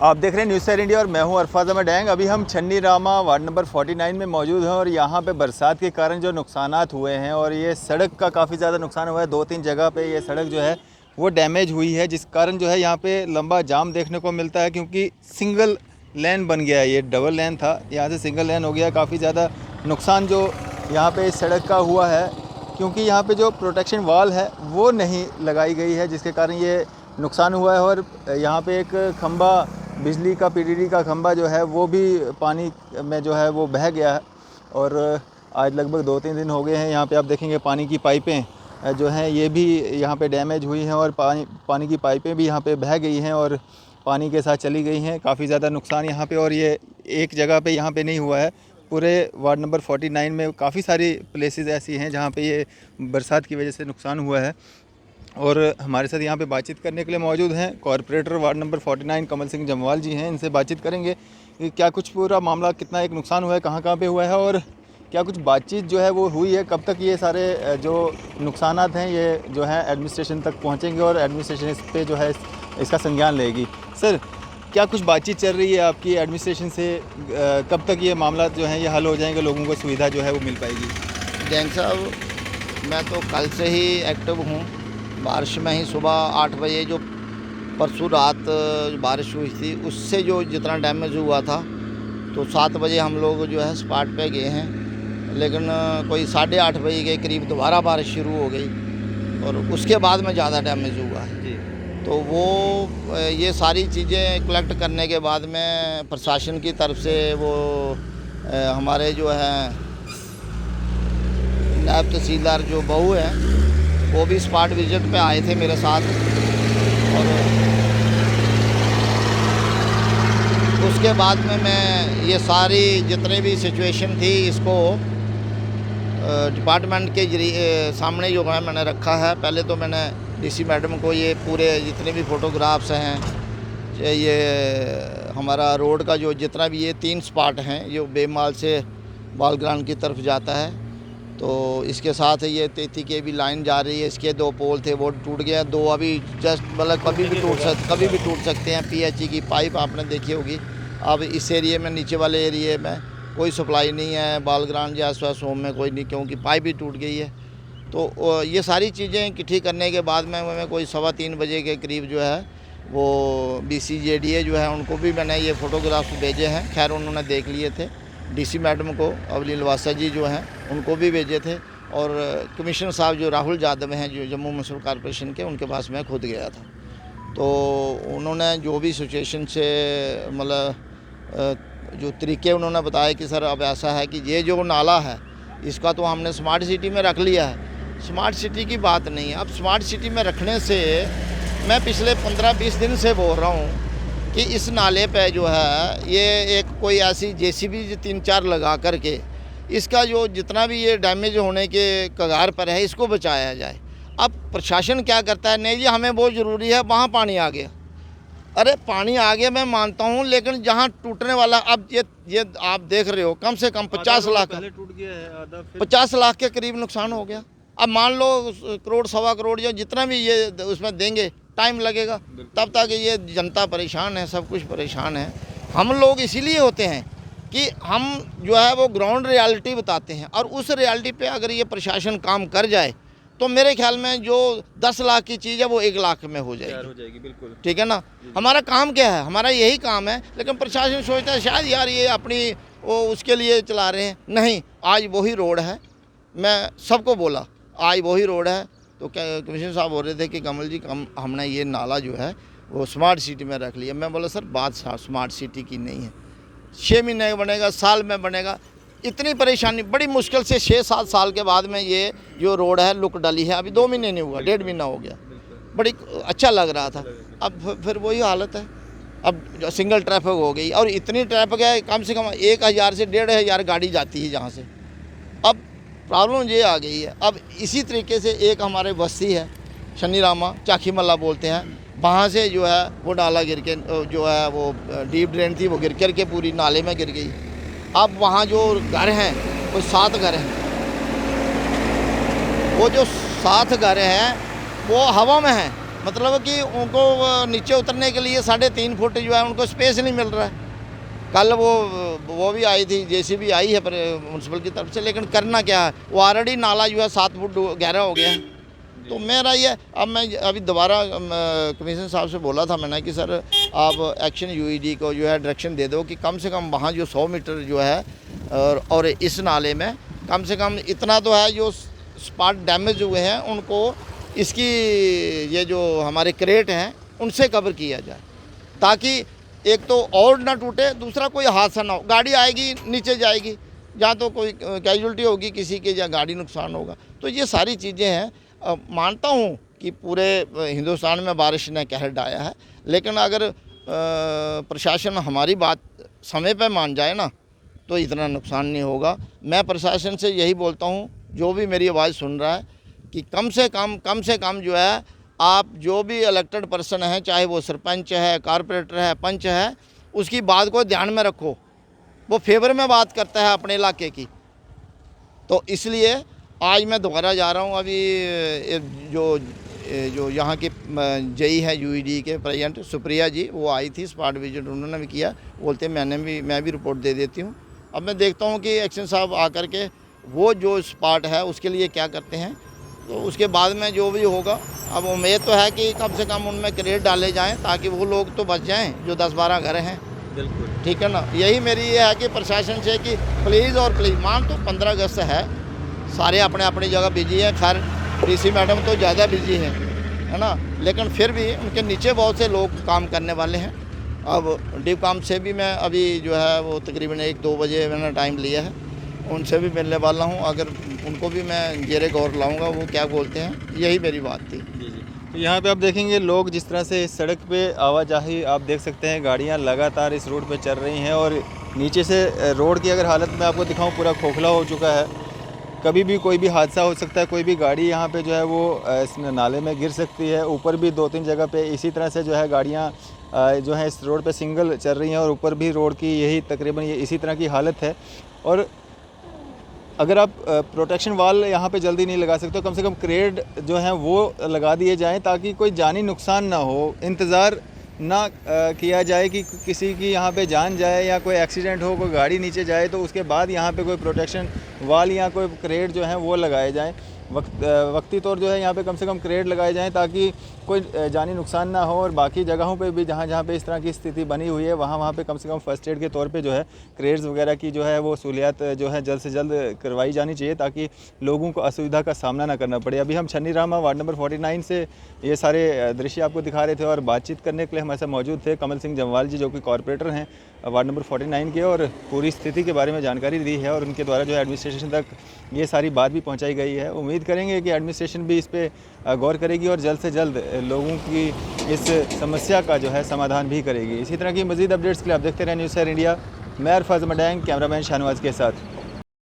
आप देख रहे हैं न्यूज़ 7 इंडिया और मैं हूं अरफाज अहमद डैंग। अभी हम छन्नी रामा वार्ड नंबर 49 में मौजूद हैं और यहां पे बरसात के कारण जो नुकसानात हुए हैं और ये सड़क का काफ़ी ज़्यादा नुकसान हुआ है। 2-3 जगह पे ये सड़क जो है वो डैमेज हुई है, जिस कारण जो है यहाँ पे लंबा जाम देखने को मिलता है, क्योंकि सिंगल लेन बन गया है। ये डबल लेन था, यहाँ से सिंगल लेन हो गया। काफ़ी ज़्यादा नुकसान जो यहाँ पर इस सड़क का हुआ है, क्योंकि यहाँ पर जो प्रोटेक्शन वाल है वो नहीं लगाई गई है, जिसके कारण ये नुकसान हुआ है। और यहाँ पे एक खंबा, बिजली का पीडीडी का खंबा जो है वो भी पानी में जो है वो बह गया है। और आज लगभग 2-3 दिन हो गए हैं। यहाँ पे आप देखेंगे पानी की पाइपें जो हैं ये भी यहाँ पे डैमेज हुई हैं और पानी की पाइपें भी यहाँ पे बह गई हैं और पानी के साथ चली गई हैं। काफ़ी ज़्यादा नुकसान यहाँ पे, और ये एक जगह पे यहाँ पे नहीं हुआ है, पूरे वार्ड नंबर 49 में काफ़ी सारी प्लेसेस ऐसी हैं जहाँ पे ये बरसात की वजह से नुकसान हुआ है। और हमारे साथ यहाँ पे बातचीत करने के लिए मौजूद हैं corporator ward number 49 Kamal Singh Jamwal जी हैं। इनसे बातचीत करेंगे कि क्या कुछ पूरा मामला, कितना एक नुकसान हुआ है, कहाँ पे हुआ है और क्या कुछ बातचीत जो है वो हुई है, कब तक ये सारे जो नुकसानात हैं ये जो है एडमिनिस्ट्रेशन तक पहुँचेंगे और एडमिनिस्ट्रेशन इस पर जो है इसका संज्ञान लेगी। सर, क्या कुछ बातचीत चल रही है आपकी एडमिनिस्ट्रेशन से? कब तक ये मामला जो है ये हल हो जाएंगे, लोगों को सुविधा जो है वो मिल पाएगी? डैंग साहब, मैं तो कल से ही एक्टिव हूँ। बारिश में ही सुबह 8 बजे जो परसों रात बारिश हुई थी उससे जो जितना डैमेज हुआ था, तो 7 बजे हम लोग जो है स्पॉट पे गए हैं, लेकिन कोई 8:30 बजे के करीब दोबारा बारिश शुरू हो गई और उसके बाद में ज़्यादा डैमेज हुआ है जी। तो वो ये सारी चीज़ें कलेक्ट करने के बाद में प्रशासन की तरफ से वो हमारे जो है नायब तहसीलदार जो बहू हैं वो भी स्पॉट विजिट पे आए थे मेरे साथ, और उसके बाद में मैं ये सारी जितने भी सिचुएशन थी इसको डिपार्टमेंट के सामने जो है मैंने रखा है। पहले तो मैंने डीसी मैडम को ये पूरे जितने भी फ़ोटोग्राफ्स हैं, ये हमारा रोड का जो जितना भी ये 3 स्पॉट हैं जो बेमाल से बालग्राउंड की तरफ जाता है, तो इसके साथ ये 33 के भी लाइन जा रही है, इसके 2 पोल थे वो टूट गए, 2 अभी जस्ट मतलब कभी भी टूट सकते हैं। पीएचई की पाइप आपने देखी होगी। अब इस एरिए में, नीचे वाले एरिए में कोई सप्लाई नहीं है, बालग्राउंड या आसपास होम में कोई नहीं, क्योंकि पाइप भी टूट गई है। तो ये सारी चीज़ें इकट्ठी करने के बाद में मैं कोई 3:15 बजे के करीब जो है वो BCJDA जो है उनको भी मैंने ये फ़ोटोग्राफ्स भेजे हैं। खैर उन्होंने देख लिए थे। डीसी मैडम को अवली लवासा जी जो हैं उनको भी भेजे थे, और कमिश्नर साहब जो राहुल यादव हैं जो जम्मू म्यूनसिपल कॉर्पोरेशन के, उनके पास मैं खुद गया था। तो उन्होंने जो भी सिचुएशन से मतलब जो तरीके उन्होंने बताया कि सर अब ऐसा है कि ये जो नाला है इसका तो हमने स्मार्ट सिटी में रख लिया है। स्मार्ट सिटी की बात नहीं है। अब स्मार्ट सिटी में रखने से मैं पिछले 15-20 दिन से बोल रहा हूँ कि इस नाले पे जो है ये एक कोई ऐसी JCB 3-4 लगा करके इसका जो जितना भी ये डैमेज होने के कगार पर है इसको बचाया जाए। अब प्रशासन क्या करता है, नहीं जी हमें बहुत ज़रूरी है, वहाँ पानी आ गया। अरे पानी आ गया मैं मानता हूँ, लेकिन जहाँ टूटने वाला, अब ये आप देख रहे हो कम से कम 50 लाख टूट गया है, 50 लाख के करीब नुकसान हो गया। अब मान लो 1 करोड़ 1.25 करोड़ या जितना भी ये उसमें देंगे, टाइम लगेगा, तब तक ये जनता परेशान है, सब कुछ परेशान है। हम लोग इसीलिए होते हैं कि हम जो है वो ग्राउंड रियलिटी बताते हैं, और उस रियलिटी पे अगर ये प्रशासन काम कर जाए तो मेरे ख्याल में जो 10 लाख की चीज़ है वो 1 लाख में हो जाएगी। बिल्कुल ठीक है ना। हमारा काम क्या है, हमारा यही काम है, लेकिन प्रशासन सोचता है शायद यार ये अपनी वो उसके लिए चला रहे हैं। नहीं, आज वही रोड है, मैं सबको बोला आज वही रोड है। तो क्या कमिश्नर साहब बोल रहे थे कि कमल जी हमने ये नाला जो है वो स्मार्ट सिटी में रख लिया। मैं बोला सर बात स्मार्ट सिटी की नहीं है, 6 महीने में बनेगा, साल में बनेगा। इतनी परेशानी, बड़ी मुश्किल से 6-7 साल के बाद में ये जो रोड है लुक डली है। अभी 2 महीने नहीं हुआ, 1.5 महीना हो गया, बड़ी अच्छा लग रहा था। अब फिर वही हालत है। अब सिंगल ट्रैफिक हो गई, और इतनी ट्रैफिक है कम से कम 1000 से 1500 गाड़ी जाती है जहाँ से। अब प्रॉब्लम ये आ गई है। अब इसी तरीके से एक हमारे बस्ती है छन्नी रामा, चाखी मल्ला बोलते हैं, वहाँ से जो है वो नाला गिर के जो है वो डीप ड्रेन थी वो गिर कर के पूरी नाले में गिर गई। अब वहाँ जो घर हैं वो 7 घर हैं, वो जो 7 घर हैं वो हवा में हैं। मतलब कि उनको नीचे उतरने के लिए 3.5 फुट जो है उनको स्पेस नहीं मिल रहा है। कल वो भी आई थी, जेसीबी आई है पर म्यूनसिपल की तरफ से, लेकिन करना क्या है, वो ऑलरेडी नाला जो है 7 फुट गहरा हो गया है। तो मेरा ये, अब मैं अभी दोबारा कमिश्नर साहब से बोला था मैंने कि सर आप एक्शन यूईडी को जो है डायरेक्शन दे दो कि कम से कम वहाँ जो 100 मीटर जो है और इस नाले में कम से कम इतना तो है, जो स्पॉट डैमेज हुए हैं उनको इसकी ये जो हमारे क्रेट हैं उनसे कवर किया जाए, ताकि एक तो और ना टूटे, दूसरा कोई हादसा ना हो। गाड़ी आएगी नीचे जाएगी, जहाँ तो कोई कैजुअल्टी होगी किसी के, या गाड़ी नुकसान होगा। तो ये सारी चीज़ें हैं। मानता हूँ कि पूरे हिंदुस्तान में बारिश ने कहर ढाया है, लेकिन अगर प्रशासन हमारी बात समय पर मान जाए ना तो इतना नुकसान नहीं होगा। मैं प्रशासन से यही बोलता हूँ, जो भी मेरी आवाज़ सुन रहा है, कि कम से कम जो है आप जो भी इलेक्टेड पर्सन हैं, चाहे वो सरपंच है, कारपोरेटर है, पंच है, उसकी बात को ध्यान में रखो। वो फेवर में बात करता है अपने इलाके की। तो इसलिए आज मैं दोबारा जा रहा हूँ। अभी जो यहाँ के जेई है यूईडी के प्रेजेंट सुप्रिया जी, वो आई थी, स्पॉट विजिट उन्होंने भी किया। बोलते मैं भी रिपोर्ट दे देती हूँ। अब मैं देखता हूँ कि एक्शन साहब आकर के वो जो स्पॉट है उसके लिए क्या करते हैं, तो उसके बाद में जो भी होगा। अब उम्मीद तो है कि कम से कम उनमें क्रेट डाले जाएं, ताकि वो लोग तो बच जाएं जो 10-12 घर हैं। बिल्कुल ठीक है ना। यही मेरी ये है कि प्रशासन से कि प्लीज़ और प्लीज़, मान तो 15 अगस्त है, सारे अपने अपनी जगह बिजी हैं। खैर डीसी मैडम तो ज़्यादा बिजी हैं, है ना, लेकिन फिर भी उनके नीचे बहुत से लोग काम करने वाले हैं। अब डी काम से भी मैं अभी जो है वो तकरीबन 1-2 बजे मैंने टाइम लिया है, उनसे भी मिलने वाला हूँ। अगर उनको भी मैं जेरे गौर लाऊंगा वो क्या बोलते हैं। यही मेरी बात थी। तो यहाँ पे आप देखेंगे लोग जिस तरह से इस सड़क पे आवाजाही आप देख सकते हैं, गाड़ियाँ लगातार इस रोड पे चल रही हैं, और नीचे से रोड की अगर हालत मैं आपको दिखाऊं, पूरा खोखला हो चुका है। कभी भी कोई भी हादसा हो सकता है, कोई भी गाड़ी यहाँ पे जो है वो इस नाले में गिर सकती है। ऊपर भी 2-3 जगह पे इसी तरह से जो है गाड़ियाँ जो है इस रोड पे सिंगल चल रही हैं, और ऊपर भी रोड की यही तकरीबन ये इसी तरह की हालत है। और अगर आप प्रोटेक्शन वाल यहाँ पे जल्दी नहीं लगा सकते, तो कम से कम क्रेड जो हैं वो लगा दिए जाएं, ताकि कोई जानी नुकसान ना हो। इंतज़ार ना किया जाए कि किसी की यहाँ पे जान जाए या कोई एक्सीडेंट हो, कोई गाड़ी नीचे जाए, तो उसके बाद यहाँ पे कोई प्रोटेक्शन वाल या कोई क्रेड जो हैं वो लगाए जाएं। वक्ती तौर जो है यहाँ पे कम से कम क्रेड लगाए जाएं, ताकि कोई जानी नुकसान ना हो। और बाकी जगहों पे भी जहाँ पे इस तरह की स्थिति बनी हुई है, वहाँ पे कम से कम फर्स्ट एड के तौर पे जो है क्रेड्स वगैरह की जो है वो सहूलियत जो है जल्द से जल्द करवाई जानी चाहिए, ताकि लोगों को असुविधा का सामना ना करना पड़े। अभी हम छन्नी रामा वार्ड नंबर 49 से ये सारे दृश्य आपको दिखा रहे थे, और बातचीत करने के लिए हमारे साथ मौजूद थे कमल सिंह जम्वाल जी, जो कि कॉरपोरेटर हैं वार्ड नंबर 49 के, और पूरी स्थिति के बारे में जानकारी दी है, और उनके द्वारा जो है एडमिनिस्ट्रेशन तक ये सारी बात भी पहुंचाई गई है। उम्मीद करेंगे कि एडमिनिस्ट्रेशन भी इस पे गौर करेगी और जल्द से जल्द लोगों की इस समस्या का जो है समाधान भी करेगी। इसी तरह की मज़ीद अपडेट्स के लिए आप देखते रहें न्यूज़ सर इंडिया। मैं अरफाज मडैंग, कैमरामैन शाहनवाज के साथ।